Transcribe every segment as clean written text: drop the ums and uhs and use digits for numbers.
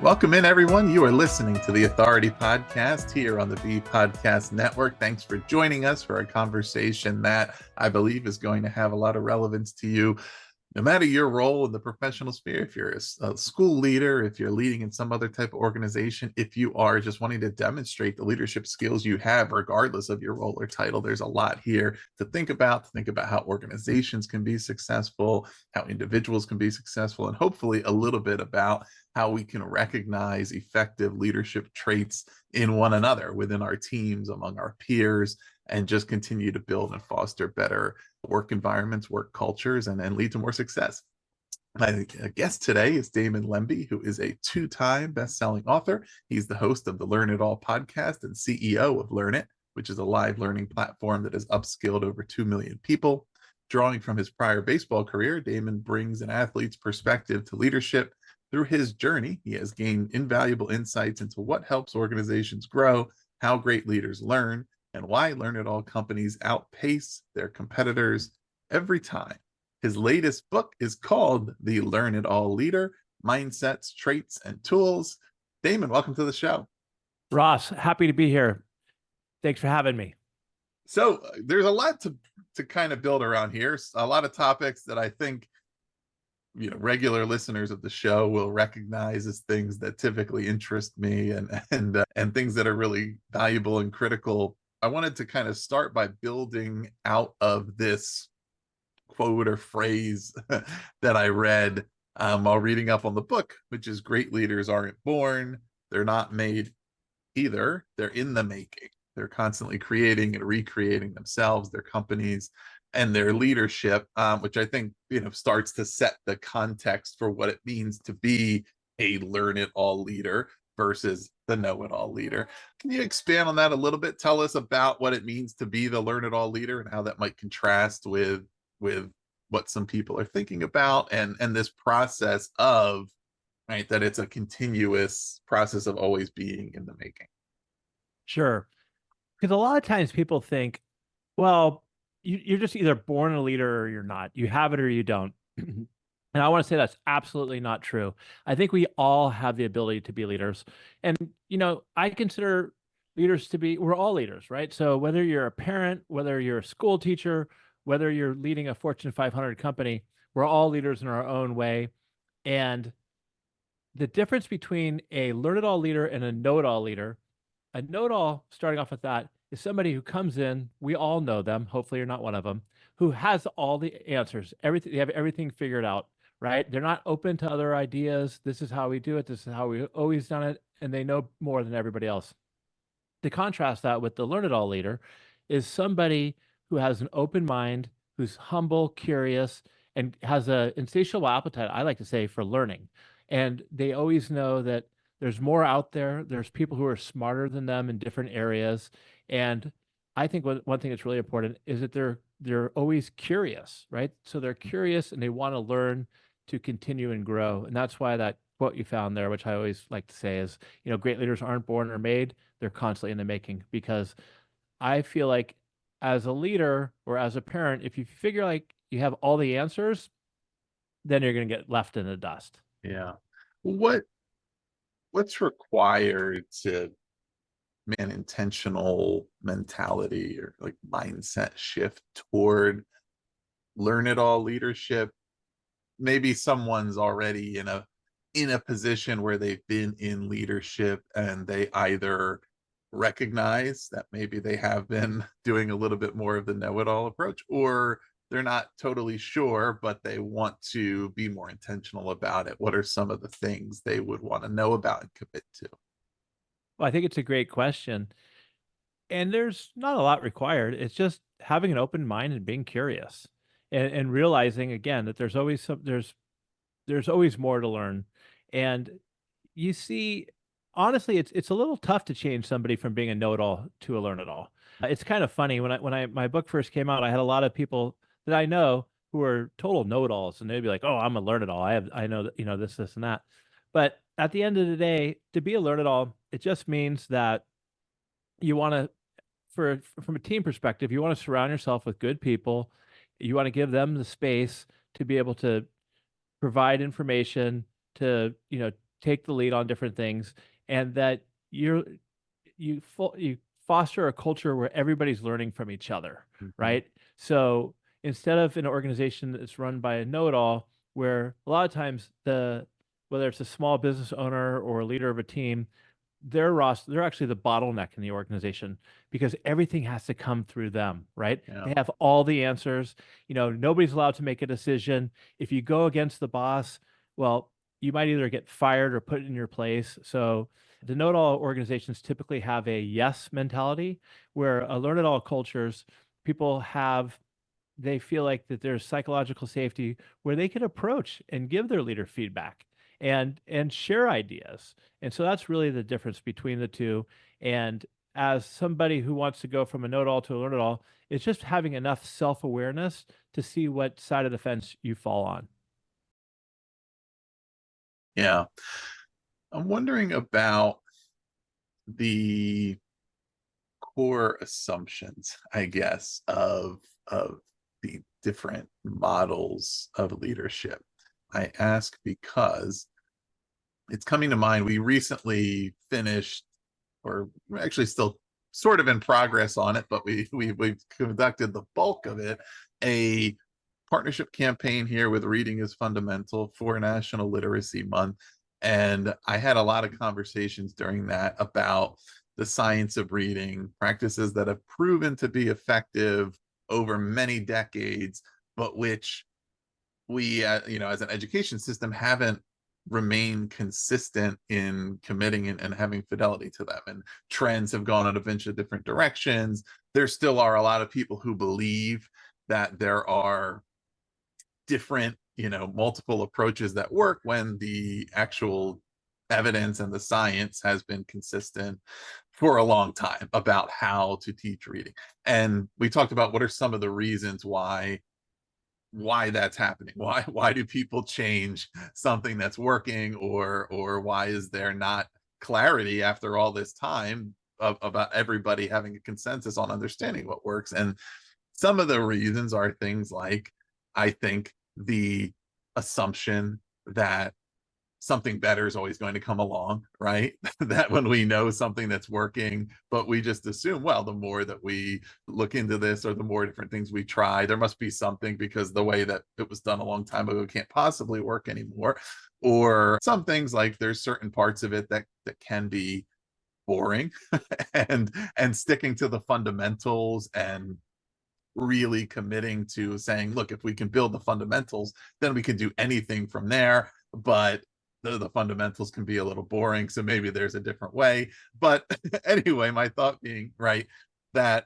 Welcome in, everyone. You are listening to the Authority Podcast here on the B Podcast Network. Thanks for joining us for a conversation that I believe is going to have a lot of relevance to you, no matter your role in the professional sphere. If you're a school leader, if you're leading in some other type of organization, if you are just wanting to demonstrate the leadership skills you have, regardless of your role or title, there's a lot here to think about how organizations can be successful, how individuals can be successful, and hopefully a little bit about how we can recognize effective leadership traits in one another, within our teams, among our peers, and just continue to build and foster better work environments, work cultures, and lead to more success. My guest today is Damon Lembi, who is a two-time best-selling author. He's the host of the Learn It All podcast and CEO of Learnit, which is a live learning platform that has upskilled over 2 million people. Drawing from his prior baseball career, Damon brings an athlete's perspective to leadership. Through his journey, he has gained invaluable insights into what helps organizations grow, how great leaders learn, and why Learn It All companies outpace their competitors every time. His latest book is called The Learn It All Leader: Mindsets, Traits, and Tools. Damon, welcome to the show. Ross, happy to be here. Thanks for having me. So there's a lot to kind of build around here. A lot of topics that I think regular listeners of the show will recognize as things that typically interest me, and things that are really valuable and critical. I wanted to kind of start by building out of this quote or phrase that I read while reading up on the book, which is, great leaders aren't born, they're not made either, they're in the making. They're constantly creating and recreating themselves, their companies, and their leadership, which I think starts to set the context for what it means to be a learn-it-all leader versus the know-it-all leader. Can you expand on that a little bit? Tell us about what it means to be the learn-it-all leader and how that might contrast with what some people are thinking about, and this process of, right, that it's a continuous process of always being in the making. Sure. Because a lot of times people think, well, you're just either born a leader or you're not. You have it or you don't. And I want to say that's absolutely not true. I think we all have the ability to be leaders. And, I consider leaders to be, we're all leaders, right? So whether you're a parent, whether you're a school teacher, whether you're leading a Fortune 500 company, we're all leaders in our own way. And the difference between a learn-it-all leader and a know-it-all leader, a know-it-all, starting off with that, is somebody who comes in, we all know them, hopefully you're not one of them, who has all the answers, everything, they have everything figured out, right? They're not open to other ideas. This is how we do it. This is how we've always done it. And they know more than everybody else. To contrast that with the learn-it-all leader is somebody who has an open mind, who's humble, curious, and has an insatiable appetite, I like to say, for learning. And they always know that there's more out there. There's people who are smarter than them in different areas. And I think one thing that's really important is that they're always curious, right? So they're curious and they want to learn to continue and grow. And that's why that quote you found there, which I always like to say, is, great leaders aren't born or made, they're constantly in the making. Because I feel like, as a leader or as a parent, if you figure like you have all the answers, then you're going to get left in the dust. Yeah. What's required to make an intentional mentality or like mindset shift toward learn it all leadership? Maybe someone's already in a position where they've been in leadership and they either recognize that maybe they have been doing a little bit more of the know-it-all approach, or they're not totally sure, but they want to be more intentional about it. What are some of the things they would want to know about and commit to? Well, I think it's a great question. And there's not a lot required. It's just having an open mind and being curious, and realizing, again, that there's always more to learn. And you see, honestly, it's a little tough to change somebody from being a know-it-all to a learn-it-all. It's kind of funny, when my book first came out, I had a lot of people that I know who are total know-it-alls, and they'd be like, "Oh, I'm a learn-it-all. I know that, this and that." But at the end of the day, to be a learn-it-all, it just means that you want to, from a team perspective, you want to surround yourself with good people. You want to give them the space to be able to provide information, to take the lead on different things, and that you foster a culture where everybody's learning from each other, Mhm. right? So instead of an organization that's run by a know-it-all, where a lot of times whether it's a small business owner or a leader of a team, they're actually the bottleneck in the organization because everything has to come through them, right? Yeah. They have all the answers. Nobody's allowed to make a decision. If you go against the boss, well, you might either get fired or put in your place. So the know-it-all organizations typically have a yes mentality, where a learn-it-all cultures, people have they feel like that there's psychological safety where they can approach and give their leader feedback and share ideas. And so that's really the difference between the two. And as somebody who wants to go from a know-it-all to a learn-it-all, it's just having enough self-awareness to see what side of the fence you fall on. Yeah. I'm wondering about the core assumptions, I guess, of the different models of leadership. I ask because it's coming to mind. We recently finished, or we're actually still sort of in progress on it, but we've conducted the bulk of it, a partnership campaign here with Reading is Fundamental for National Literacy Month. And I had a lot of conversations during that about the science of reading, practices that have proven to be effective over many decades, but which we, as an education system, haven't remained consistent in committing and having fidelity to them. And trends have gone in a bunch of different directions. There still are a lot of people who believe that there are different, multiple approaches that work when the actual evidence and the science has been consistent for a long time about how to teach reading. And we talked about what are some of the reasons why that's happening. Why do people change something that's working, or why is there not clarity after all this time about everybody having a consensus on understanding what works? And some of the reasons are things like, I think, the assumption that something better is always going to come along, right? That when we know something that's working, but we just assume, well, the more that we look into this or the more different things we try, there must be something, because the way that it was done a long time ago can't possibly work anymore. Or some things like there's certain parts of it that can be boring, and sticking to the fundamentals and really committing to saying, look, if we can build the fundamentals, then we can do anything from there. But the fundamentals can be a little boring. So maybe there's a different way. But anyway, my thought being, right, that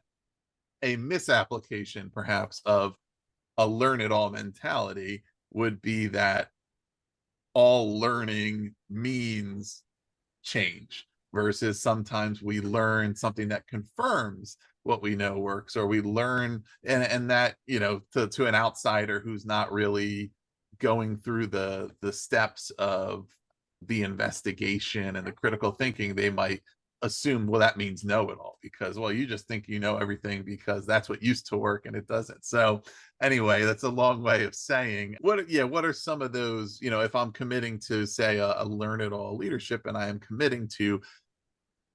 a misapplication perhaps of a learn it all mentality would be that all learning means change, versus sometimes we learn something that confirms what we know works, or we learn, and that, to an outsider who's not really going through the steps of the investigation and the critical thinking, they might assume, well, that means know it all, because, well, you just think you know everything because that's what used to work and it doesn't. So anyway, that's a long way of saying, what are some of those, if I'm committing to, say, a learn it all leadership, and I am committing to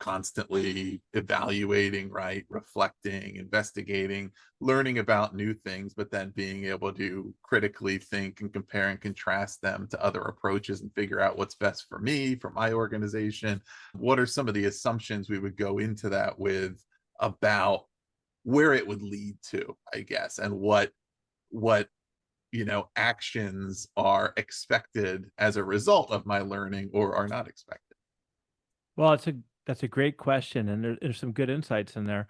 constantly evaluating, right, reflecting, investigating, learning about new things, but then being able to critically think and compare and contrast them to other approaches and figure out what's best for me, for my organization. What are some of the assumptions we would go into that with about where it would lead to, I guess, and what actions are expected as a result of my learning or are not expected? Well, that's a great question, and there's some good insights in there.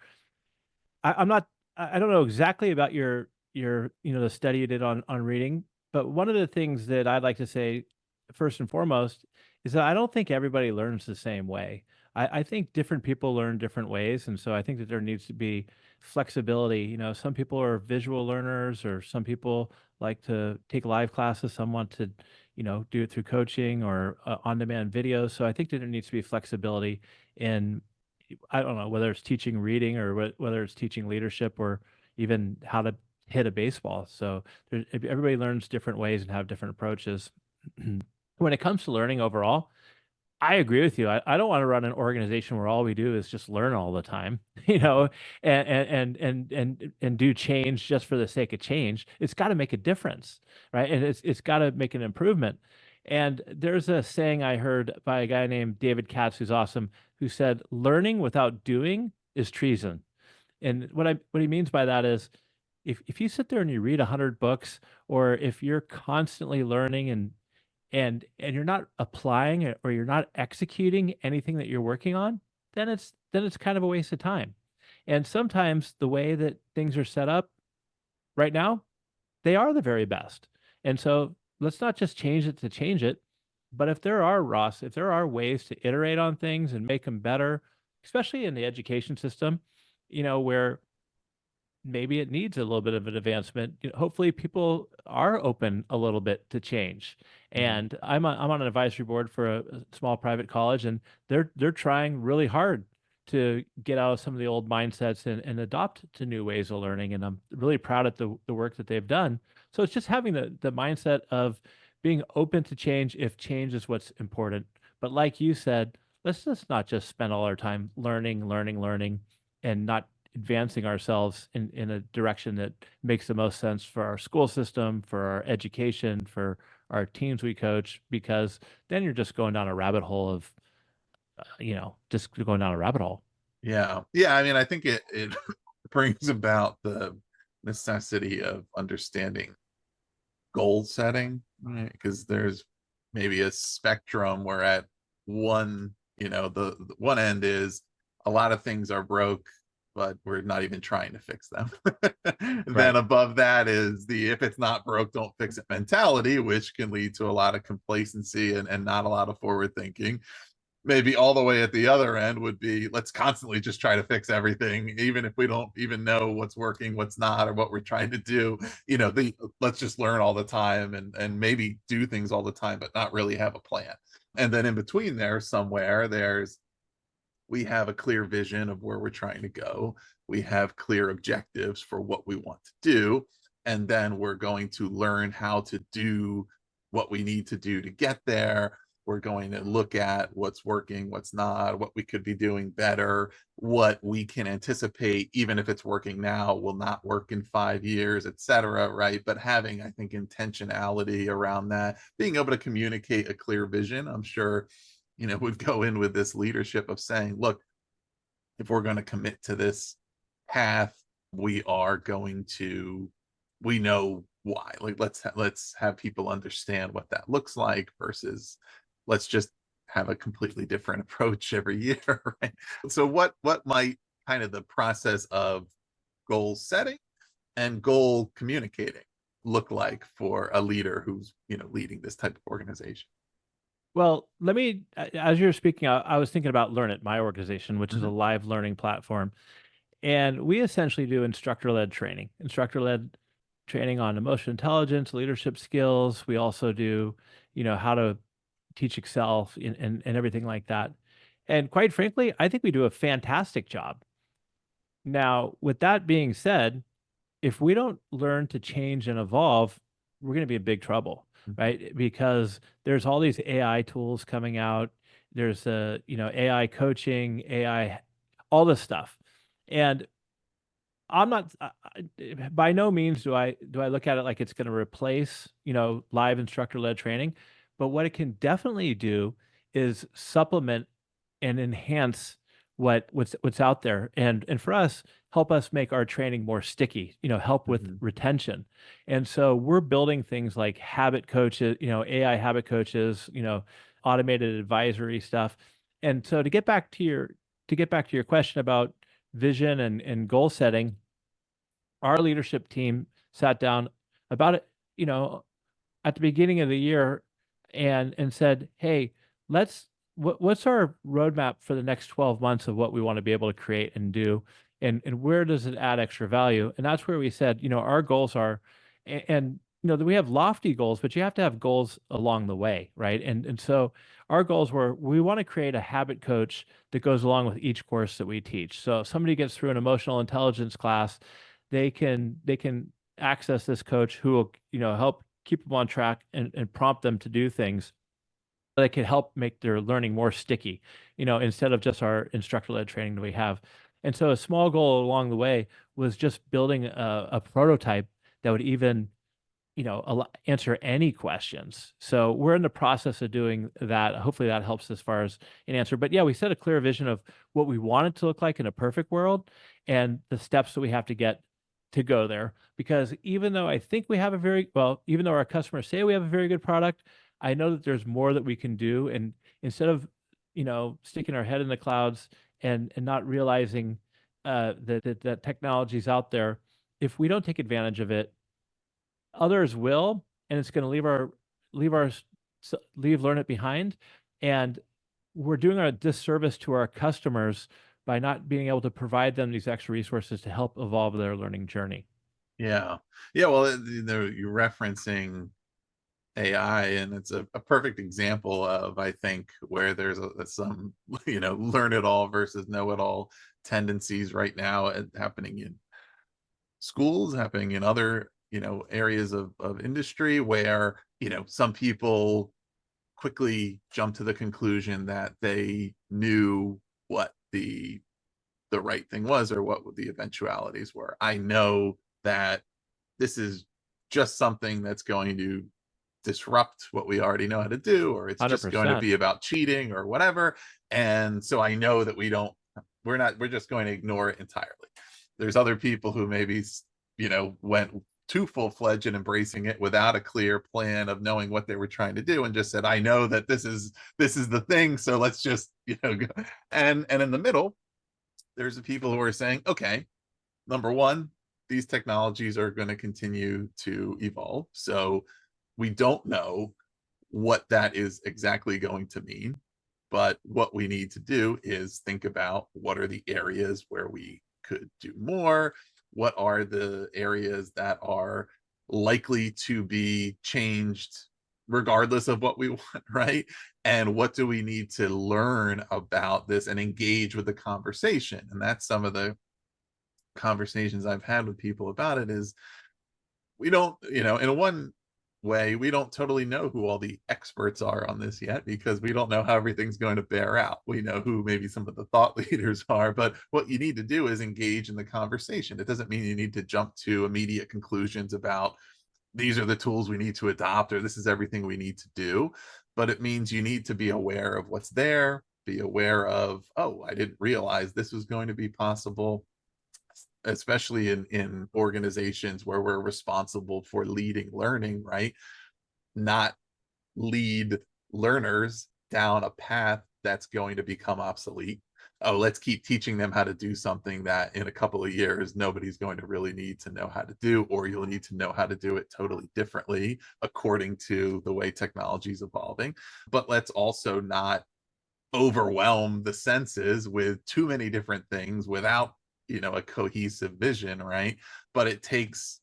I'm not I don't know exactly about your the study you did on reading, but one of the things that I'd like to say first and foremost is that I don't think everybody learns the same way. I think different people learn different ways, and so I think that there needs to be flexibility. Some people are visual learners, or some people like to take live classes. Some want to, do it through coaching or on-demand videos. So I think that there needs to be flexibility in I don't know whether it's teaching reading or whether it's teaching leadership or even how to hit a baseball. So everybody learns different ways and have different approaches. When it comes to learning overall, I agree with you. I don't want to run an organization where all we do is just learn all the time, and do change just for the sake of change. It's got to make a difference, right? And it's got to make an improvement. And there's a saying I heard by a guy named David Katz, who's awesome, who said, "Learning without doing is treason." And what he means by that is, if you sit there and you read 100 books, or if you're constantly learning and you're not applying it, or you're not executing anything that you're working on, then it's kind of a waste of time. And sometimes the way that things are set up right now, they are the very best. And so let's not just change it to change it, but if there are ways to iterate on things and make them better, especially in the education system, where maybe it needs a little bit of an advancement. Hopefully, people are open a little bit to change. Mhm. And I'm on an advisory board for a small private college, and they're trying really hard to get out of some of the old mindsets and adopt to new ways of learning. And I'm really proud of the work that they've done. So it's just having the mindset of being open to change if change is what's important. But like you said, let's just not just spend all our time learning, and not advancing ourselves in a direction that makes the most sense for our school system, for our education, for our teams we coach, because then you're just going down a rabbit hole of, just going down a rabbit hole. Yeah. Yeah. I mean, I think it brings about the necessity of understanding goal setting, right? Because there's maybe a spectrum where at one, the one end is a lot of things are broke, but we're not even trying to fix them. Then Right. above that is the if it's not broke, don't fix it mentality, which can lead to a lot of complacency and not a lot of forward thinking. Maybe all the way at the other end would be let's constantly just try to fix everything, even if we don't even know what's working, what's not, or what we're trying to do. The let's just learn all the time and maybe do things all the time, but not really have a plan. And then in between there, somewhere, there's we have a clear vision of where we're trying to go. We have clear objectives for what we want to do. And then we're going to learn how to do what we need to do to get there. We're going to look at what's working, what's not, what we could be doing better, what we can anticipate, even if it's working now, will not work in 5 years, et cetera. Right. But having, I think, intentionality around that, being able to communicate a clear vision, I'm sure would go in with this leadership of saying, look, if we're going to commit to this path, we are going to, we know why. Like let's have people understand what that looks like versus let's just have a completely different approach every year. Right? So what might kind of the process of goal setting and goal communicating look like for a leader who's leading this type of organization? Well, as you were speaking, I was thinking about Learnit, my organization, which is a Mhm. live learning platform. And we essentially do instructor led training on emotional intelligence, leadership skills. We also do, how to teach Excel and everything like that. And quite frankly, I think we do a fantastic job. Now, with that being said, if we don't learn to change and evolve, we're going to be in big trouble, Mhm. right? Because there's all these AI tools coming out. There's AI coaching, AI, all this stuff. And I'm not by no means do I look at it like it's going to replace, live instructor led training, but what it can definitely do is supplement and enhance what's out there, and for us, help us make our training more sticky, help with Mhm. retention. And so we're building things like habit coaches, AI habit coaches, automated advisory stuff. And so to get back to your question about vision and goal setting, our leadership team sat down about it, you know, at the beginning of the year, and said, "Hey, what's our roadmap for the next 12 months of what we want to be able to create and do, and where does it add extra value?" And that's where we said, our goals are, and that we have lofty goals, but you have to have goals along the way, right? And so our goals were, we want to create a habit coach that goes along with each course that we teach. So if somebody gets through an emotional intelligence class, they can access this coach who will help keep them on track and prompt them to do things. that could help make their learning more sticky, instead of just our instructor-led training that we have. And so a small goal along the way was just building a prototype that would even, answer any questions. So we're in the process of doing that. Hopefully that helps as far as an answer. But yeah, we set a clear vision of what we want it to look like in a perfect world and the steps that we have to get to go there. Because even though I think we have a very well, even though our customers say we have a very good product, I know that there's more that we can do. And instead of, sticking our head in the clouds and not realizing that technology's out there, if we don't take advantage of it, others will, and it's going to leave our leave Learnit behind, and we're doing a disservice to our customers by not being able to provide them these extra resources to help evolve their learning journey. Yeah. Yeah. Well, you're referencing AI, and it's a perfect example of, I think, where there's some, learn it all versus know it all tendencies right now happening in schools, happening in other, areas of industry where, some people quickly jump to the conclusion that they knew what the right thing was or what the eventualities were. I know that this is just something that's going to disrupt what we already know how to do, or it's just going to 100%. be about cheating or whatever. And so I know that we're just going to ignore it entirely. There's other people who maybe, went too full-fledged in embracing it without a clear plan of knowing what they were trying to do and just said, I know that this is the thing, so let's just, go. And in the middle, there's the people who are saying, okay, number one, these technologies are going to continue to evolve. So we don't know what that is exactly going to mean. But what we need to do is think about what are the areas where we could do more? What are the areas that are likely to be changed regardless of what we want, right? And what do we need to learn about this and engage with the conversation? And that's some of the conversations I've had with people about it is we don't, in one way, we don't totally know who all the experts are on this yet because we don't know how everything's going to bear out. We know who maybe some of the thought leaders are, but what you need to do is engage in the conversation. It doesn't mean you need to jump to immediate conclusions about these are the tools we need to adopt or this is everything we need to do, but it means you need to be aware of what's there, be aware of, oh, I didn't realize this was going to be possible, especially in organizations where we're responsible for leading learning, right? Not lead learners down a path that's going to become obsolete. Oh, let's keep teaching them how to do something that in a couple of years nobody's going to really need to know how to do, or you'll need to know how to do it totally differently according to the way technology is evolving. But let's also not overwhelm the senses with too many different things without, a cohesive vision, right? But it takes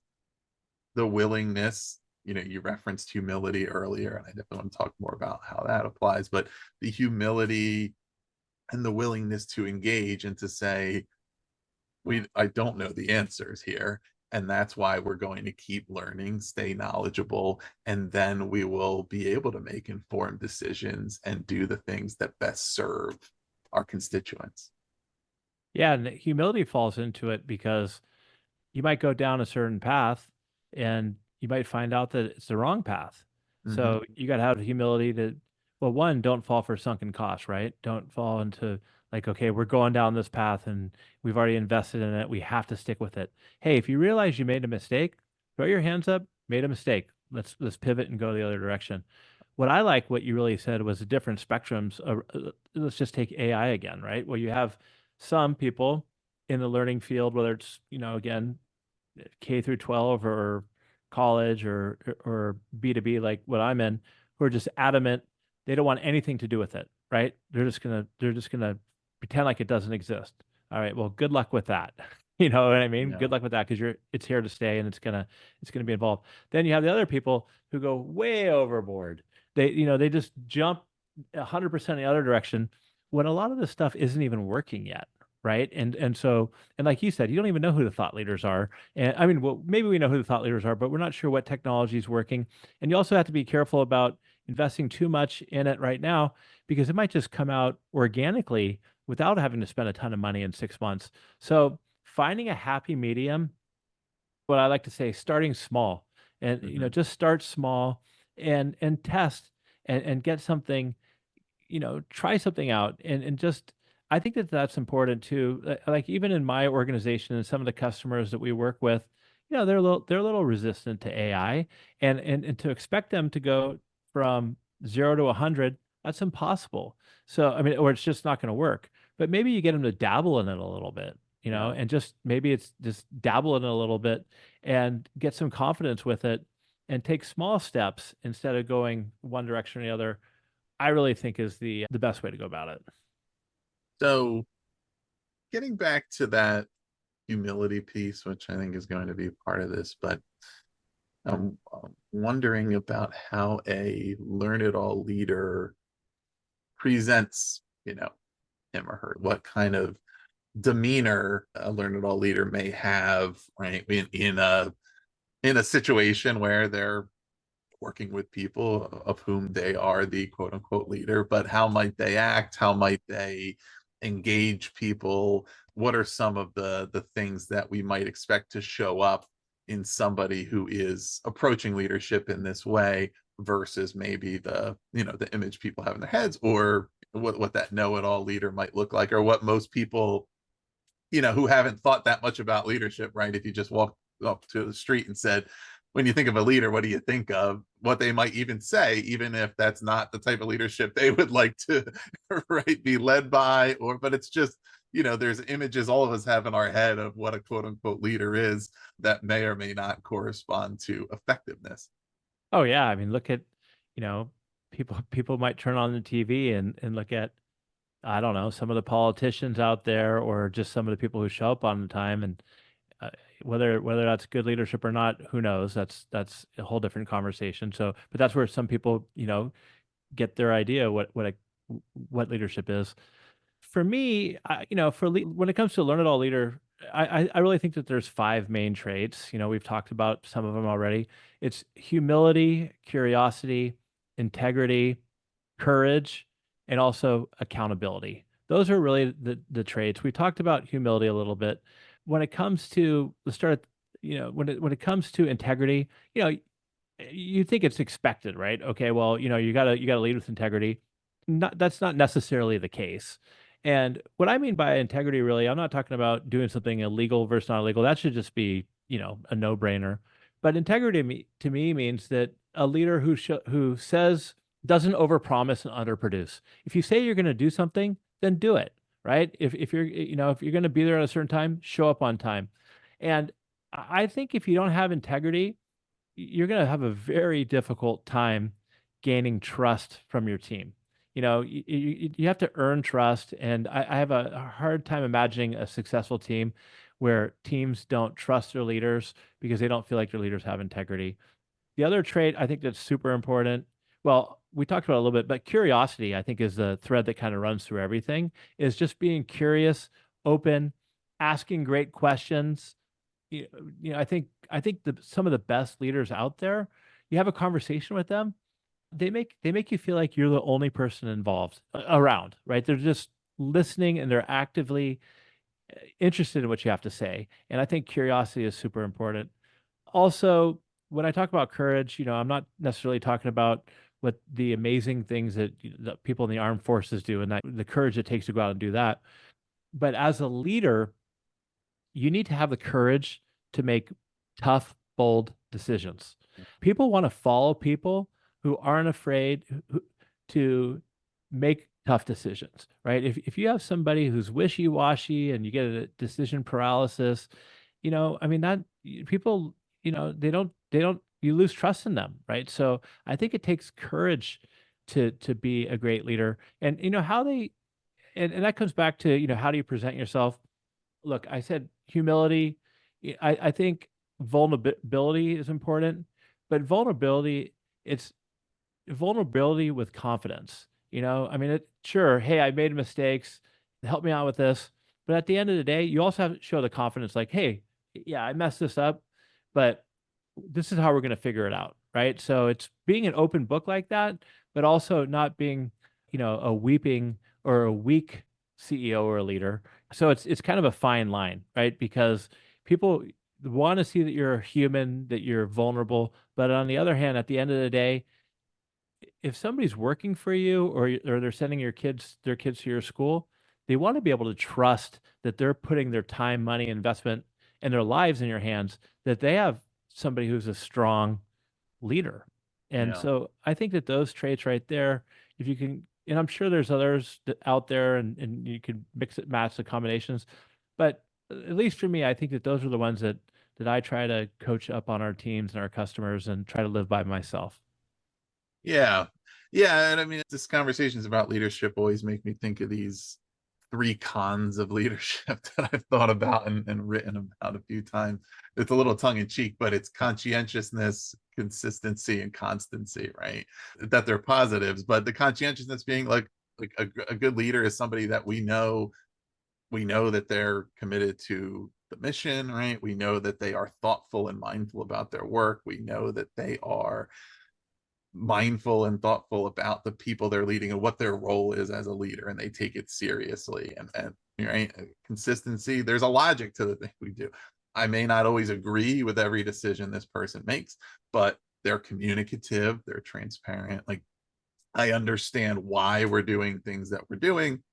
the willingness, you referenced humility earlier, and I definitely want to talk more about how that applies, but the humility and the willingness to engage and to say, I don't know the answers here. And that's why we're going to keep learning, stay knowledgeable, and then we will be able to make informed decisions and do the things that best serve our constituents. Yeah, and humility falls into it because you might go down a certain path and you might find out that it's the wrong path. Mm-hmm. So you got to have the humility to, well, one, don't fall for sunken costs, right? Don't fall into like, okay, we're going down this path and we've already invested in it. We have to stick with it. Hey, if you realize you made a mistake, throw your hands up, made a mistake. Let's pivot and go the other direction. What I like what you really said was the different spectrums of, let's just take AI again, right? Well, you have some people in the learning field, whether it's, again, K through 12 or college or B2B like what I'm in, who are just adamant they don't want anything to do with it, right? They're just gonna pretend like it doesn't exist. All right, well, good luck with that. You know what I mean? Yeah. Good luck with that because it's here to stay and it's gonna be involved. Then you have the other people who go way overboard. They just jump 100% the other direction when a lot of this stuff isn't even working yet, right? And like you said, you don't even know who the thought leaders are. And I mean, well, maybe we know who the thought leaders are, but we're not sure what technology is working. And you also have to be careful about investing too much in it right now because it might just come out organically without having to spend a ton of money in 6 months. So finding a happy medium, what I like to say, starting small, and Mhm. just start small and test and get something, try something out and just I think that that's important too. Like even in my organization and some of the customers that we work with, they're a little resistant to AI, and to expect them to go from 0 to 100, that's impossible. So I mean, or it's just not going to work. But maybe you get them to dabble in it a little bit, Yeah. and just maybe it's just dabble in it a little bit and get some confidence with it and take small steps instead of going one direction or the other. I really think is the best way to go about it. So getting back to that humility piece, which I think is going to be part of this, but I'm wondering about how a learn it all leader presents, him or her, what kind of demeanor a learn it all leader may have, right? In a situation where they're working with people of whom they are the quote unquote leader, but how might they act? How might they engage people? What are some of the things that we might expect to show up in somebody who is approaching leadership in this way versus maybe the image people have in their heads, or what that know-it-all leader might look like, or what most people who haven't thought that much about leadership, right? If you just walk up to the street and said, when you think of a leader, what do you think of? What they might even say, even if that's not the type of leadership they would like to, right, be led by, but it's just, there's images all of us have in our head of what a quote unquote leader is that may or may not correspond to effectiveness. Oh yeah, I mean, look at, you know, people might turn on the TV and look at, I don't know, some of the politicians out there or just some of the people who show up on the time, and uh, whether that's good leadership or not, who knows? That's a whole different conversation. So, but that's where some people, get their idea what leadership is. For me, when it comes to learn it all leader, I really think that there's five main traits. We've talked about some of them already. It's humility, curiosity, integrity, courage, and also accountability. Those are really the traits. We talked about humility a little bit. When it comes to the start, when it comes to integrity, you think it's expected, right? Okay, well, you gotta lead with integrity. That's not necessarily the case. And what I mean by integrity, really, I'm not talking about doing something illegal versus not illegal. That should just be, a no-brainer. But integrity to me means that a leader who says doesn't overpromise and underproduce. If you say you're going to do something, then do it, right? If you're going to be there at a certain time, show up on time. And I think if you don't have integrity, you're going to have a very difficult time gaining trust from your team. You have to earn trust, and I have a hard time imagining a successful team where teams don't trust their leaders because they don't feel like their leaders have integrity. The other trait I think that's super important, well, we talked about it a little bit, but curiosity, I think, is the thread that kind of runs through everything, is just being curious, open, asking great questions. I think some of the best leaders out there, you have a conversation with them, they make you feel like you're the only person involved around, right? They're just listening and they're actively interested in what you have to say. And I think curiosity is super important. Also, when I talk about courage, I'm not necessarily talking about what the amazing things that people in the armed forces do and that the courage it takes to go out and do that. But as a leader, you need to have the courage to make tough, bold decisions. People want to follow people who aren't afraid to make tough decisions, right? If you have somebody who's wishy-washy and you get a decision paralysis, I mean that people, they don't you lose trust in them, right? So I think it takes courage to be a great leader. And how they and that comes back to, how do you present yourself? Look, I said humility. I think vulnerability is important, but it's vulnerability with confidence. I mean, sure, hey, I made mistakes. Help me out with this. But at the end of the day, you also have to show the confidence like, hey, yeah, I messed this up, but this is how we're going to figure it out. right? So it's being an open book like that, but also not being, a weeping or a weak CEO or a leader. So it's kind of a fine line, right? Because people want to see that you're human, that you're vulnerable, but on the other hand, at the end of the day, if somebody's working for you, or they're sending their kids to your school, they want to be able to trust that they're putting their time, money, investment, and their lives in your hands, that they have somebody who's a strong leader. And Yeah. so I think that those traits right there, if you can, and I'm sure there's others out there, and you can mix it, match the combinations, but at least for me, I think that those are the ones that I try to coach up on our teams and our customers and try to live by myself. Yeah. Yeah. And I mean, this conversations about leadership always make me think of these three cons of leadership that I've thought about and written about a few times. It's a little tongue in cheek, but it's conscientiousness, consistency, and constancy, right? That they're positives, but the conscientiousness being like a good leader is somebody that we know that they're committed to the mission, right? We know that they are thoughtful and mindful about their work. We know that they are mindful and thoughtful about the people they're leading and what their role is as a leader, and they take it seriously. And right, consistency, there's a logic to the thing we do. I may not always agree with every decision this person makes, but they're communicative, they're transparent. Like, I understand why we're doing things that we're doing.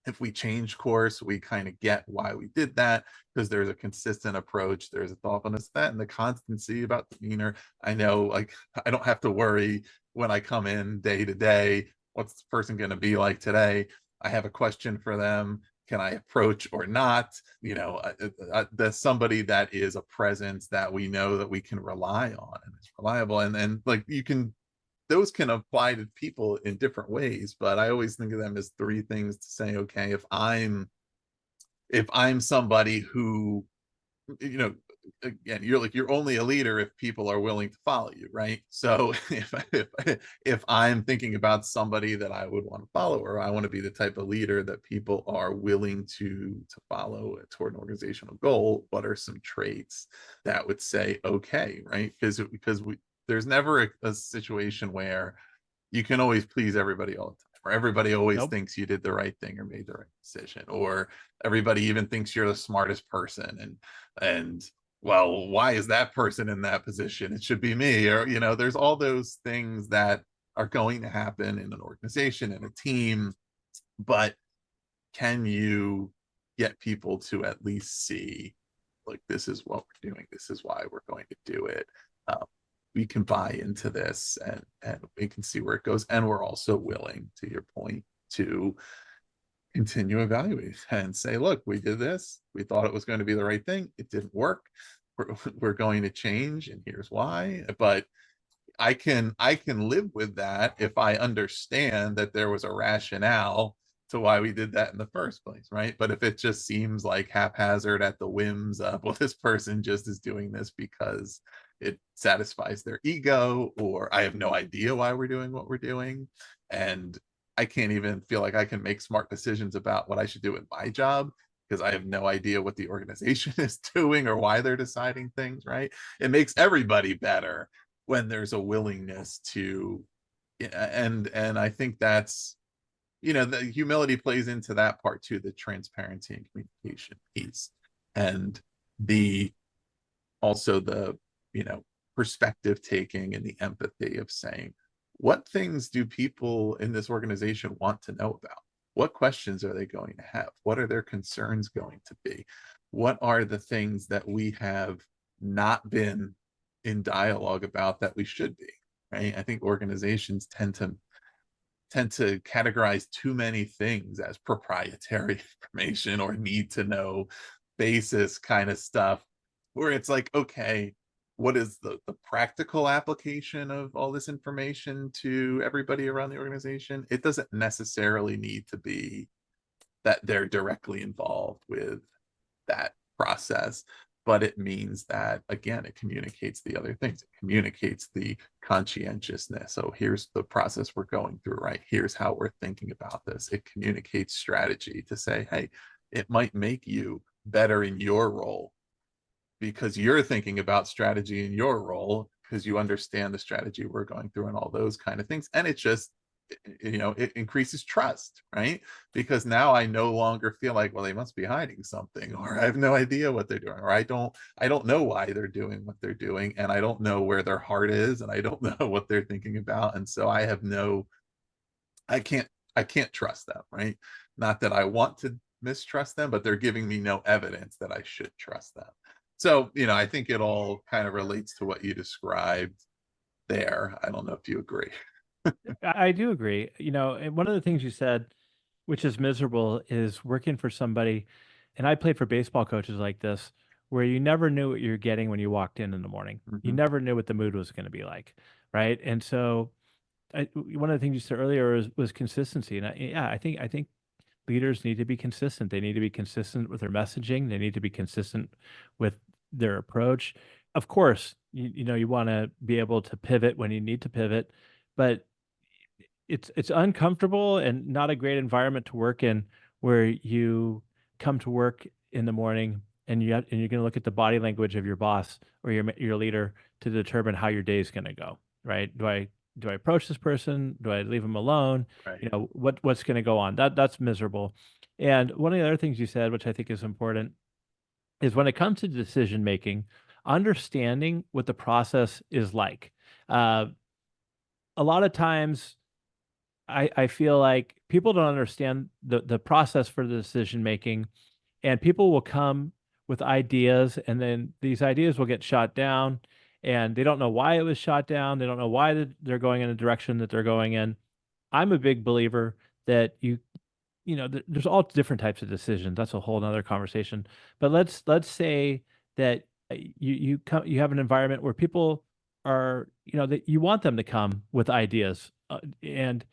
If we change course, we kind of get why we did that, because there's a consistent approach, there's a thoughtfulness to that, and the constancy about demeanor. I know, like, I don't have to worry when I come in day to day, what's the person going to be like today? I have a question for them. Can I approach or not? There's somebody that is a presence that we know that we can rely on and it's reliable. And like, you can, those can apply to people in different ways, but I always think of them as three things to say, okay, if I'm somebody who, you know again, you're only a leader if people are willing to follow you, right? So if I'm thinking about somebody that I would want to follow, or I want to be the type of leader that people are willing to follow toward an organizational goal, what are some traits that would say okay, right? Because we there's never a situation where you can always please everybody all the time, or everybody always Nope. thinks you did the right thing or made the right decision, or everybody even thinks you're the smartest person. And well, why is that person in that position? It should be me. Or, there's all those things that are going to happen in an organization, in a team. But can you get people to at least see, like, this is what we're doing, this is why we're going to do it, um, we can buy into this, and we can see where it goes, and we're also willing, to your point, to continue evaluating and say, look, we did this, we thought it was going to be the right thing, it didn't work, we're going to change, and here's why. But I can live with that if I understand that there was a rationale to why we did that in the first place, right? But if it just seems like haphazard at the whims of, well, this person just is doing this because it satisfies their ego, or I have no idea why we're doing what we're doing, and I can't even feel like I can make smart decisions about what I should do in my job because I have no idea what the organization is doing or why they're deciding things, right? It makes everybody better when there's a willingness to, and I think that's, the humility plays into that part too, the transparency and communication piece, and the also the, perspective taking and the empathy of saying, what things do people in this organization want to know about? What questions are they going to have? What are their concerns going to be? What are the things that we have not been in dialogue about that we should be? Right? I think organizations tend to categorize too many things as proprietary information or need to know basis kind of stuff, where it's like, okay, what is the practical application of all this information to everybody around the organization? It doesn't necessarily need to be that they're directly involved with that process, but it means that, again, it communicates the other things. It communicates the conscientiousness. So here's the process we're going through, right? Here's how we're thinking about this. It communicates strategy to say, hey, it might make you better in your role because you're thinking about strategy in your role, because you understand the strategy we're going through and all those kind of things. And it's just, it increases trust, right? Because now I no longer feel like, well, they must be hiding something, or I have no idea what they're doing, or I don't know why they're doing what they're doing, and I don't know where their heart is, and I don't know what they're thinking about. And so I can't I can't trust them, right? Not that I want to mistrust them, but they're giving me no evidence that I should trust them. So, I think it all kind of relates to what you described there. I don't know if you agree. I do agree. And one of the things you said, which is miserable, is working for somebody. And I played for baseball coaches like this, where you never knew what you're getting when you walked in the morning. You Mhm. never knew what the mood was going to be like, right? And so, one of the things you said earlier was consistency. And I think leaders need to be consistent. They need to be consistent with their messaging. They need to be consistent with their approach. Of course, you want to be able to pivot when you need to pivot, but it's uncomfortable and not a great environment to work in, where you come to work in the morning and you're going to look at the body language of your boss or your leader to determine how your day is going to go, right? Do I approach this person? Do I leave them alone? Right. What's going to go on? That's miserable. And one of the other things you said, which I think is important, is when it comes to decision making, understanding what the process is like. Uh, a lot of times I feel like people don't understand the process for the decision making, and people will come with ideas, and then these ideas will get shot down, and they don't know why it was shot down. They don't know why they're going in the direction that they're going in. I'm a big believer that there's all different types of decisions. That's a whole nother conversation. But let's say that you have an environment where people are, that you want them to come with ideas, and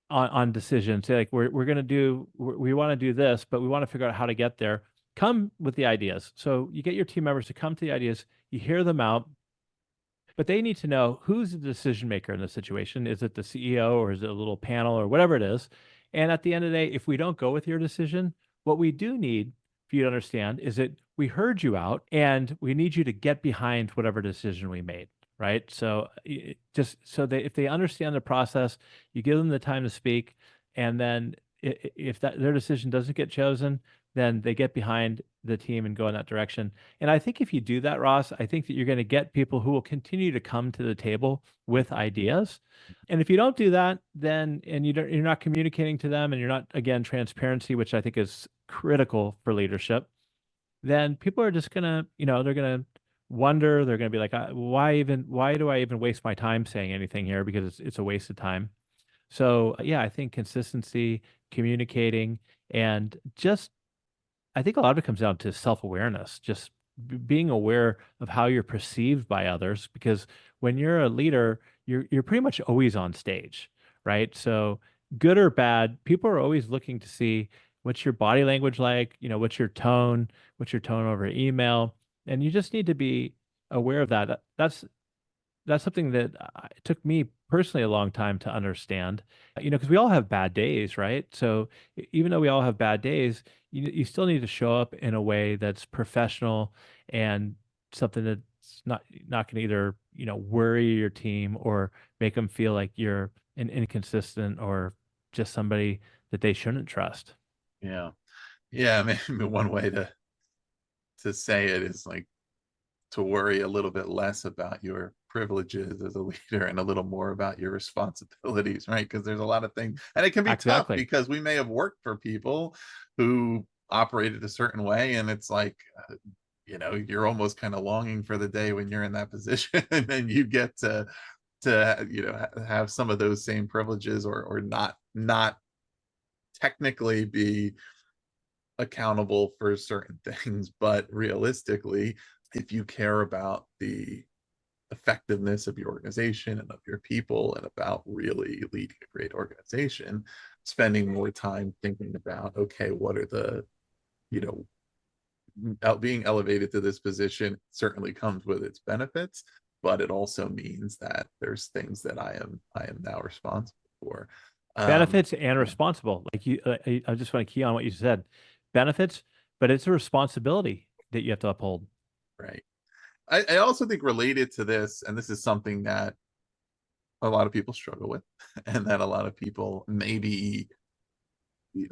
on decisions. Say, like, we're going to we want to do this, but we want to figure out how to get there. Come with the ideas. So you get your team members to come to the ideas, you hear them out, but they need to know who's the decision maker in the situation. Is it the CEO, or is it a little panel, or whatever it is? And at the end of the day, if we don't go with your decision, what we do need for you to understand is that we heard you out, and we need you to get behind whatever decision we made. Right. So just so they, if they understand the process, you give them the time to speak. And then if their decision doesn't get chosen, then they get behind the team and go in that direction. And I think if you do that, Ross, I think that you're going to get people who will continue to come to the table with ideas. And if you don't do that, then and you're not communicating to them, and you're not, again, transparency, which I think is critical for leadership, then people are just gonna, they're gonna wonder. They're gonna be like, why do I even waste my time saying anything here, because it's a waste of time. So yeah, I think consistency, communicating, and just I think a lot of it comes down to self-awareness, just being aware of how you're perceived by others. Because when you're a leader, you're pretty much always on stage, right? So good or bad, people are always looking to see what's your body language like, what's your tone over email, and you just need to be aware of that. That's something that it took me personally a long time to understand, because we all have bad days, right? So even though we all have bad days, you still need to show up in a way that's professional, and something that's not going to either, worry your team or make them feel like you're an inconsistent or just somebody that they shouldn't trust. Yeah. Yeah. Maybe one way to say it is like to worry a little bit less about your privileges as a leader and a little more about your responsibilities, right? Because there's a lot of things, and it can be tough Exactly. because we may have worked for people who operated a certain way, and it's like, you're almost kind of longing for the day when you're in that position and you get to have some of those same privileges, or not technically be accountable for certain things, but realistically, if you care about the effectiveness of your organization and of your people and about really leading a great organization, spending more time thinking about, okay, what are the, you know, being elevated to this position certainly comes with its benefits, but it also means that there's things that I am now responsible for. Um, Benefits and yeah, responsible. Like I just want to key on what you said. Benefits, but it's a responsibility that you have to uphold. right. I also think related to this, and this is something that a lot of people struggle with, and that a lot of people maybe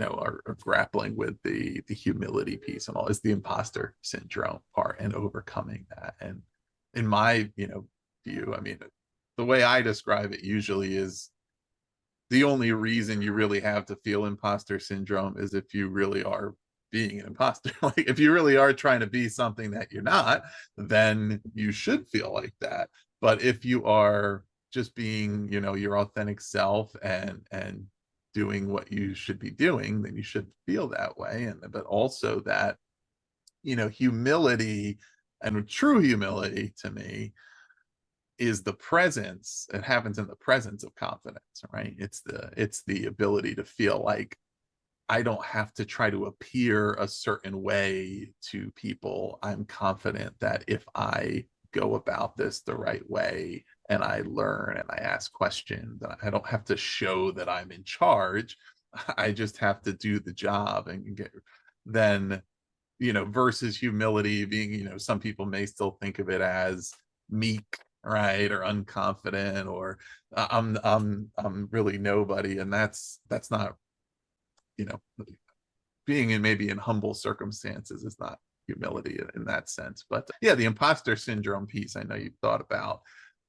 are grappling with the humility piece and all, is the imposter syndrome part and overcoming that. And in my view, I mean, the way I describe it usually is the only reason you really have to feel imposter syndrome is if you really are being an imposter. Like if you really are trying to be something that you're not, then you should feel like that. But if you are just being, your authentic self and doing what you should be doing, then you should feel that way. And but also that, humility, and true humility to me is the presence. It happens in the presence of confidence, right? It's the ability to feel like I don't have to try to appear a certain way to people. I'm confident that if I go about this the right way and I learn and I ask questions, I don't have to show that I'm in charge. I just have to do the job and get then, versus humility being, some people may still think of it as meek, right, or unconfident, or I'm really nobody, and that's not, you know being in maybe in humble circumstances is not humility in that sense. But yeah, the imposter syndrome piece, I know you've thought about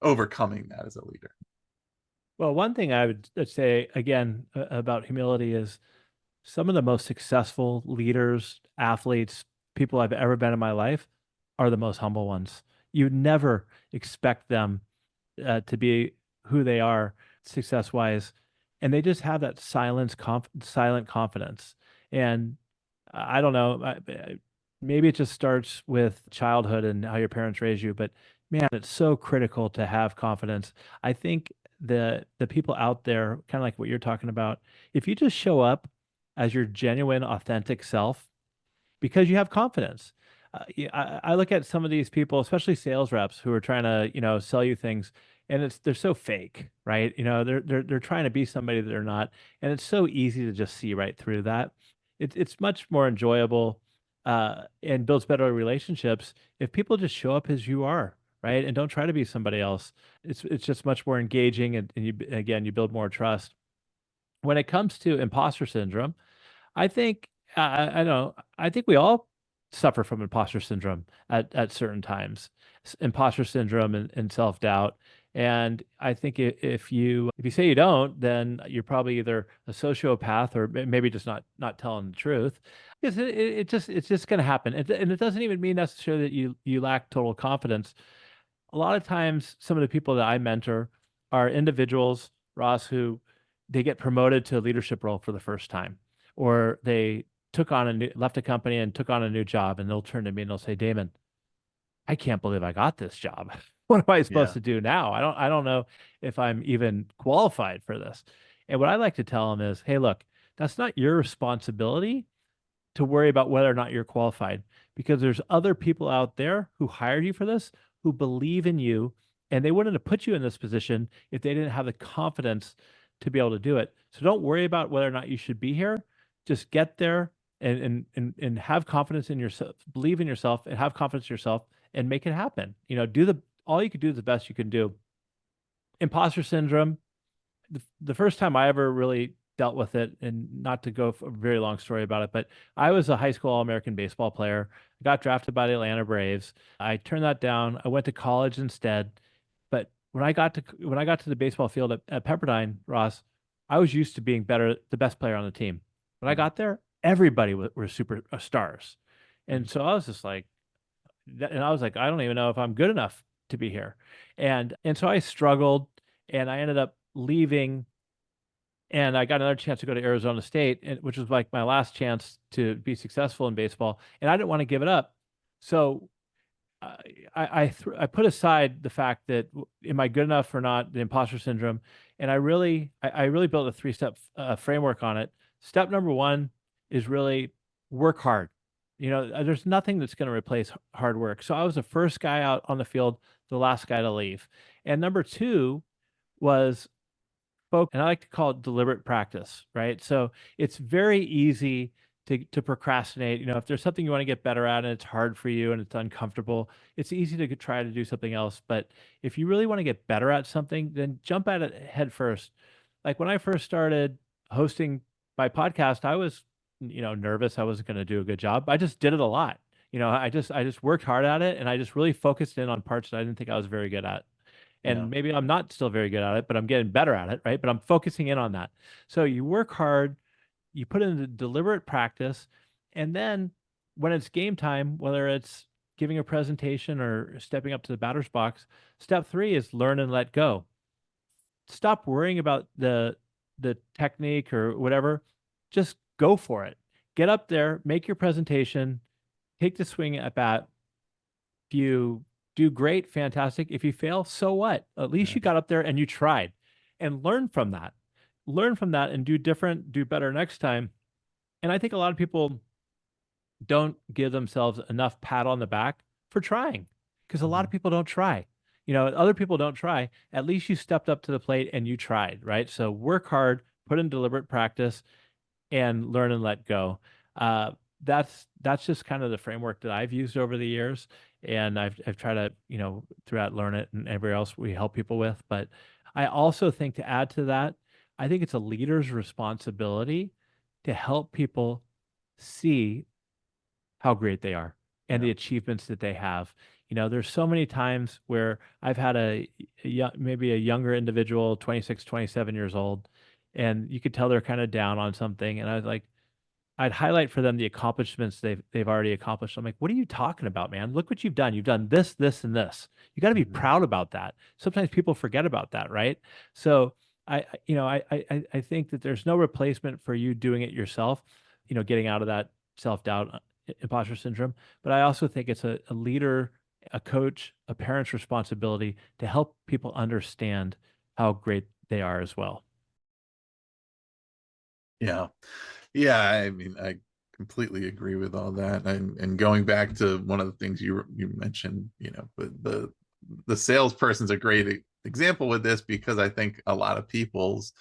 overcoming that as a leader. Well, one thing I would say again about humility is some of the most successful leaders, athletes, people I've ever been in my life are the most humble ones. You never expect them to be who they are success wise, and they just have that silent confidence. And I don't know, maybe it just starts with childhood and how your parents raise you, but man, it's so critical to have confidence. I think the people out there, kind of like what you're talking about, if you just show up as your genuine, authentic self, because you have confidence. I look at some of these people, especially sales reps, who are trying to, sell you things, and they're so fake, right? They're trying to be somebody that they're not, and it's so easy to just see right through that. It's much more enjoyable, and builds better relationships if people just show up as you are, right, and don't try to be somebody else. It's just much more engaging, and you build more trust. When it comes to imposter syndrome, I think I know. I think we all suffer from imposter syndrome at certain times, imposter syndrome and self doubt. And I think if you say you don't, then you're probably either a sociopath or maybe just not telling the truth. Because it's just going to happen, and it doesn't even mean necessarily that you lack total confidence. A lot of times some of the people that I mentor are individuals, Ross, who they get promoted to a leadership role for the first time, or they left a company and took on a new job, and they'll turn to me and they'll say, Damon, I can't believe I got this job. What am I supposed Yeah. to do now? I don't know if I'm even qualified for this. And what I like to tell them is, hey, look, that's not your responsibility to worry about whether or not you're qualified, because there's other people out there who hired you for this, who believe in you, and they wouldn't have put you in this position if they didn't have the confidence to be able to do it. So don't worry about whether or not you should be here. Just get there and have confidence in yourself, believe in yourself and have confidence in yourself and make it happen. Do the all you can do is the best you can do. Imposter syndrome, the first time I ever really dealt with it, and not to go for a very long story about it, but I was a high school All-American baseball player. I got drafted by the Atlanta Braves. I turned that down. I went to college instead. But when I got to the baseball field at Pepperdine, Ross, I was used to being the best player on the team. When I got there, everybody were super stars. And so I was just like, and I was like, I don't even know if I'm good enough to be here. And so I struggled, and I ended up leaving, and I got another chance to go to Arizona State, which was like my last chance to be successful in baseball, and I didn't want to give it up. So I put aside the fact that am I good enough or not, the imposter syndrome, and I really built a three-step framework on it. Step number one is really work hard. There's nothing that's going to replace hard work. So I was the first guy out on the field, the last guy to leave. And number two was focus, and I like to call it deliberate practice, right? So it's very easy to procrastinate. If there's something you want to get better at and it's hard for you and it's uncomfortable, it's easy to try to do something else. But if you really want to get better at something, then jump at it head first. Like when I first started hosting my podcast, I was, nervous. I wasn't going to do a good job. I just did it a lot. I just worked hard at it, and I just really focused in on parts that I didn't think I was very good at. Yeah. And maybe I'm not still very good at it, but I'm getting better at it, right? But I'm focusing in on that. So you work hard, you put in the deliberate practice, and then when it's game time, whether it's giving a presentation or stepping up to the batter's box, step 3 is learn and let go. Stop worrying about the technique or whatever. Just go for it. Get up there, make your presentation, take the swing at bat. If you do great, fantastic. If you fail, so what? At least Yeah. you got up there and you tried, and learn from that. Learn from that and do different, do better next time. And I think a lot of people don't give themselves enough pat on the back for trying, because a lot of Mhm. people don't try. Other people don't try. At least you stepped up to the plate and you tried, right? So work hard, put in deliberate practice, and learn and let go. Uh, that's just kind of the framework that I've used over the years, and I've tried to, throughout Learn It and everywhere else we help people with. But I also think, to add to that, I think it's a leader's responsibility to help people see how great they are and Yeah. the achievements that they have. There's so many times where I've had maybe a younger individual, 26, 27 years old, and you could tell they're kind of down on something. And I was like, I'd highlight for them the accomplishments they've already accomplished. I'm like, what are you talking about, man? Look what you've done. You've done this, this, and this. You got to be Mhm. proud about that. Sometimes people forget about that, right? So I think that there's no replacement for you doing it yourself. Getting out of that self-doubt, imposter syndrome. But I also think it's a leader, a coach, a parent's responsibility to help people understand how great they are as well. Yeah. Yeah, I mean, I completely agree with all that. And going back to one of the things you mentioned, the salesperson's a great example with this, because I think a lot of people's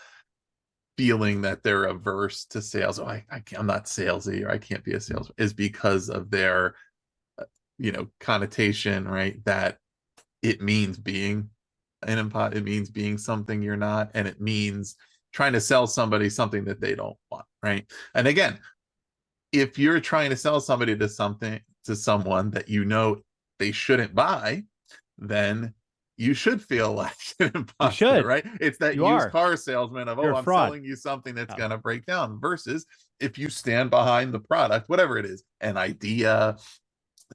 feeling that they're averse to sales, I'm not salesy, or I can't be a salesman, is because of their connotation, right? That it means being it means being something you're not, and it means trying to sell somebody something that they don't want, right? And again, if you're trying to sell somebody to someone that they shouldn't buy, then you should feel like an You imposter, should. right? It's that You used are. car salesman of, You're oh, a I'm fraud. selling you something that's Yeah. going to break down, versus if you stand behind the product, whatever it is, an idea,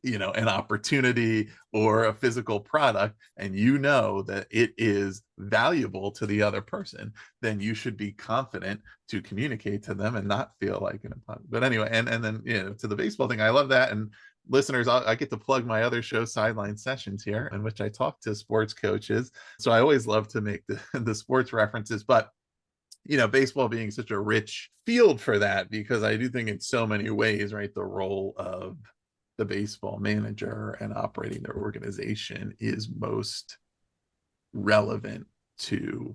an opportunity, or a physical product, and that it is valuable to the other person, then you should be confident to communicate to them and not feel like an imposter. But anyway, and then to the baseball thing, I love that. And listeners, I get to plug my other show, Sideline Sessions, here, in which I talk to sports coaches. So I always love to make the sports references, but baseball being such a rich field for that, because I do think in so many ways, right, the role of the baseball manager and operating their organization is most relevant to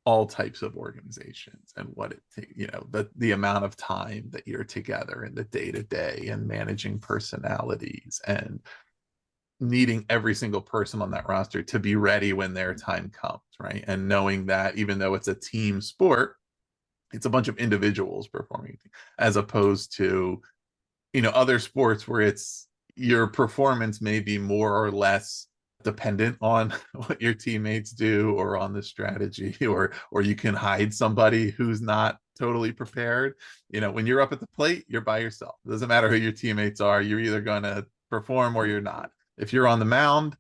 all types of organizations, and what it the amount of time that you're together in the day to day, and managing personalities, and needing every single person on that roster to be ready when their time comes, right? And knowing that even though it's a team sport, it's a bunch of individuals performing, as opposed to other sports where it's your performance may be more or less dependent on what your teammates do, or on the strategy, or you can hide somebody who's not totally prepared. When you're up at the plate, you're by yourself. It doesn't matter who your teammates are, you're either going to perform or you're not. If you're on the mound,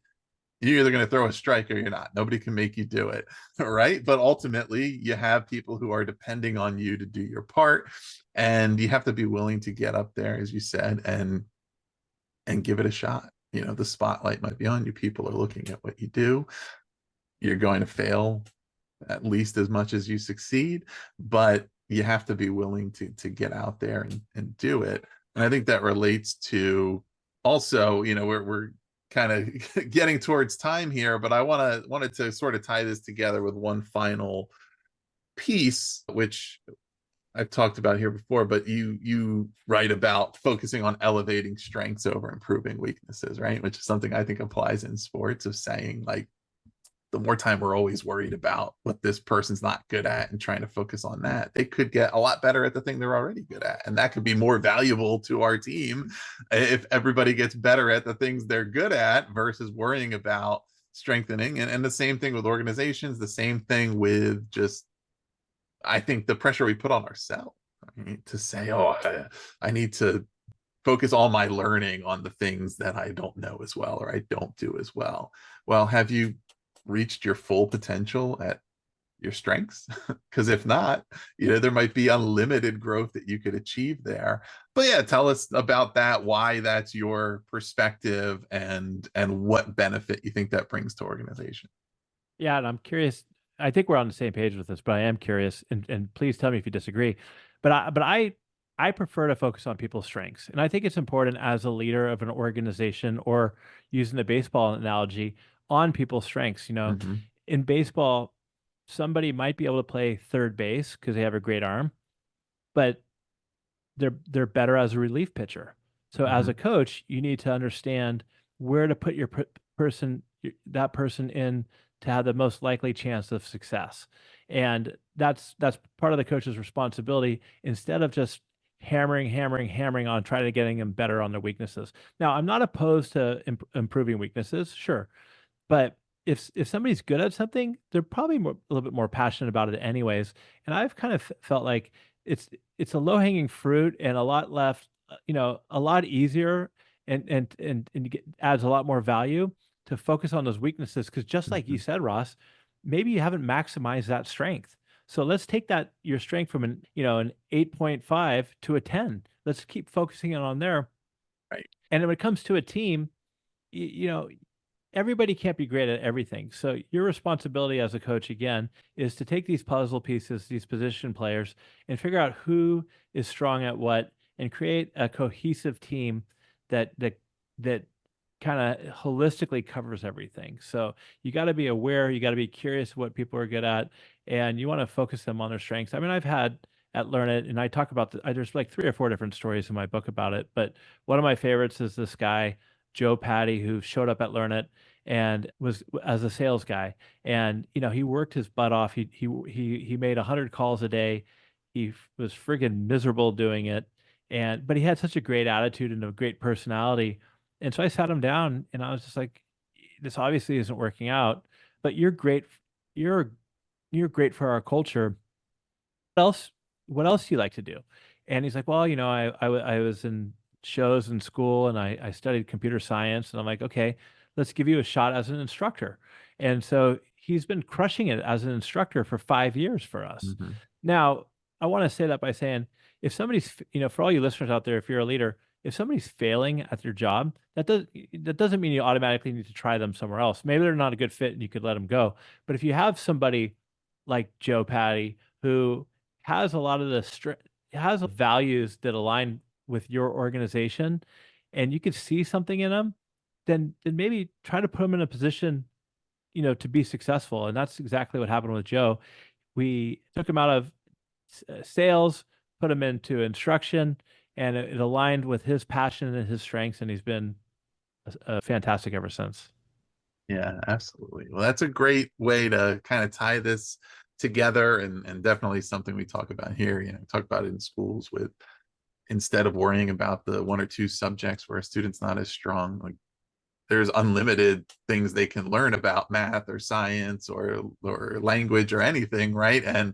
you're either going to throw a strike or you're not. Nobody can make you do it, right? But ultimately, you have people who are depending on you to do your part, and you have to be willing to get up there, as you said, and give it a shot. The spotlight might be on you. People are looking at what you do. You're going to fail at least as much as you succeed, but you have to be willing to get out there and do it. And I think that relates to also, we're kind of getting towards time here, but I wanted to sort of tie this together with one final piece, which I've talked about here before, but you write about focusing on elevating strengths over improving weaknesses, right? Which is something I think applies in sports, of saying like, the more time we're always worried about what this person's not good at and trying to focus on that, they could get a lot better at the thing they're already good at. And that could be more valuable to our team if everybody gets better at the things they're good at versus worrying about strengthening. And the same thing with organizations, the same thing with just, I think, the pressure we put on ourselves, right? To say, oh, I need to focus all my learning on the things that I don't know as well or I don't do as well. Well, have you reached your full potential at your strengths? Because if not, there might be unlimited growth that you could achieve there. But yeah, tell us about that, why that's your perspective, and what benefit you think that brings to organization. Yeah, and I'm curious. I think we're on the same page with this, but I am curious, and please tell me if you disagree. But I prefer to focus on people's strengths, and I think it's important as a leader of an organization, or using the baseball analogy, on people's strengths. Mm-hmm. In baseball, somebody might be able to play third base because they have a great arm, but they're better as a relief pitcher. So as Mm-hmm. a coach, you need to understand where to put your that person in to have the most likely chance of success. And that's part of the coach's responsibility, instead of just hammering on trying to getting them better on their weaknesses. Now, I'm not opposed to improving weaknesses, sure, but if somebody's good at something, they're probably a little bit more passionate about it anyways. And I've kind of felt like it's it's a low hanging fruit, and a lot left, a lot easier, and adds a lot more value to focus on those weaknesses. Because just like Mm-hmm. you said, Ross, maybe you haven't maximized that strength. So let's take that your strength from an 8.5 to a 10. Let's keep focusing on there. Right. And when it comes to a team, you know, everybody can't be great at everything. So your responsibility as a coach, again, is to take these puzzle pieces, these position players, and figure out who is strong at what, and create a cohesive team that kind of holistically covers everything. So you got to be aware, you got to be curious what people are good at, and you want to focus them on their strengths. I mean, I've had at Learn It, and I talk about there's like 3 or 4 different stories in my book about it, but one of my favorites is this guy Joe Patty, who showed up at Learn It and was as a sales guy. And he worked his butt off. He made 100 calls a day. Was friggin' miserable doing it. But he had such a great attitude and a great personality. And so I sat him down, and I was just like, this obviously isn't working out, but you're great. You're you're great for our culture. Else what else do you like to do? And he's like, well, I was in shows in school, and I studied computer science. And I'm like, okay, let's give you a shot as an instructor. And so he's been crushing it as an instructor for 5 years for us. Mm-hmm. Now, I want to say that by saying, if for all you listeners out there, if you're a leader, if somebody's failing at their job, that doesn't mean you automatically need to try them somewhere else. Maybe they're not a good fit and you could let them go. But if you have somebody like Joe Patty, who has a lot of has values that align with your organization, and you could see something in them, then maybe try to put them in a position, to be successful. And that's exactly what happened with Joe. We took him out of sales, put him into instruction, and it aligned with his passion and his strengths, and he's been fantastic ever since. Yeah, absolutely. Well, that's a great way to kind of tie this together, and definitely something we talk about here. Talk about it in schools, with, instead of worrying about the 1 or 2 subjects where a student's not as strong, like, there's unlimited things they can learn about math or science or language or anything, right? And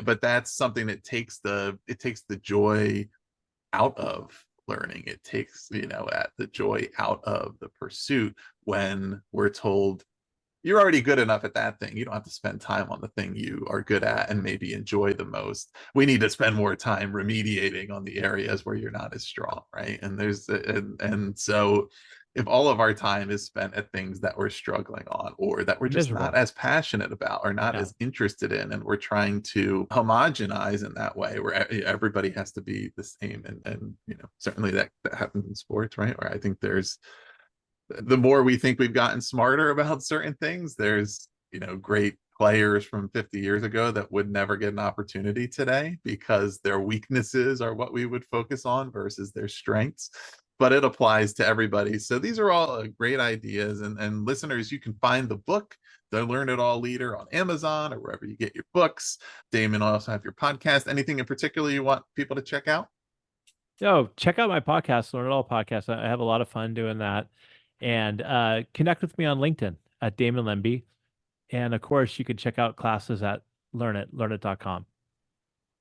but that's something that takes the joy out of learning. It takes, at the joy out of the pursuit, when we're told you're already good enough at that thing. You don't have to spend time on the thing you are good at and maybe enjoy the most. We need to spend more time remediating on the areas where you're not as strong, right? And so if all of our time is spent at things that we're struggling on, or that we're just not Miserable. as passionate about or not Yeah. as interested in, and we're trying to homogenize in that way where everybody has to be the same, and certainly that happens in sports, right? Where I think there's, the more we think we've gotten smarter about certain things, there's great players from 50 years ago that would never get an opportunity today because their weaknesses are what we would focus on versus their strengths. But it applies to everybody. So these are all great ideas. And listeners, you can find the book, The Learn It All Leader, on Amazon or wherever you get your books. Damon, I also have your podcast. Anything in particular you want people to check out? Yo, check out my podcast, Learn It All podcast. I have a lot of fun doing that. And connect with me on LinkedIn at Damon Lembi. And of course, you can check out classes at learnit.com.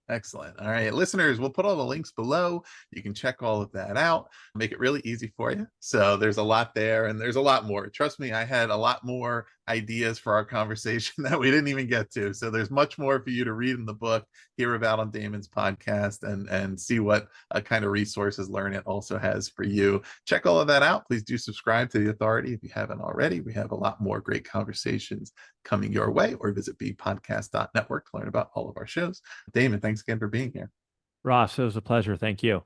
Excellent. All right, listeners, we'll put all the links below. You can check all of that out, make it really easy for you. So there's a lot there and there's a lot more. Trust me, I had a lot more ideas for our conversation that we didn't even get to. So there's much more for you to read in the book, hear about on Damon's podcast, and see what kind of resources Learnit also has for you. Check all of that out. Please do subscribe to The Authority if you haven't already. We have a lot more great conversations coming your way, or visit bpodcast.network to learn about all of our shows. Damon, thanks again for being here. Ross, it was a pleasure. Thank you.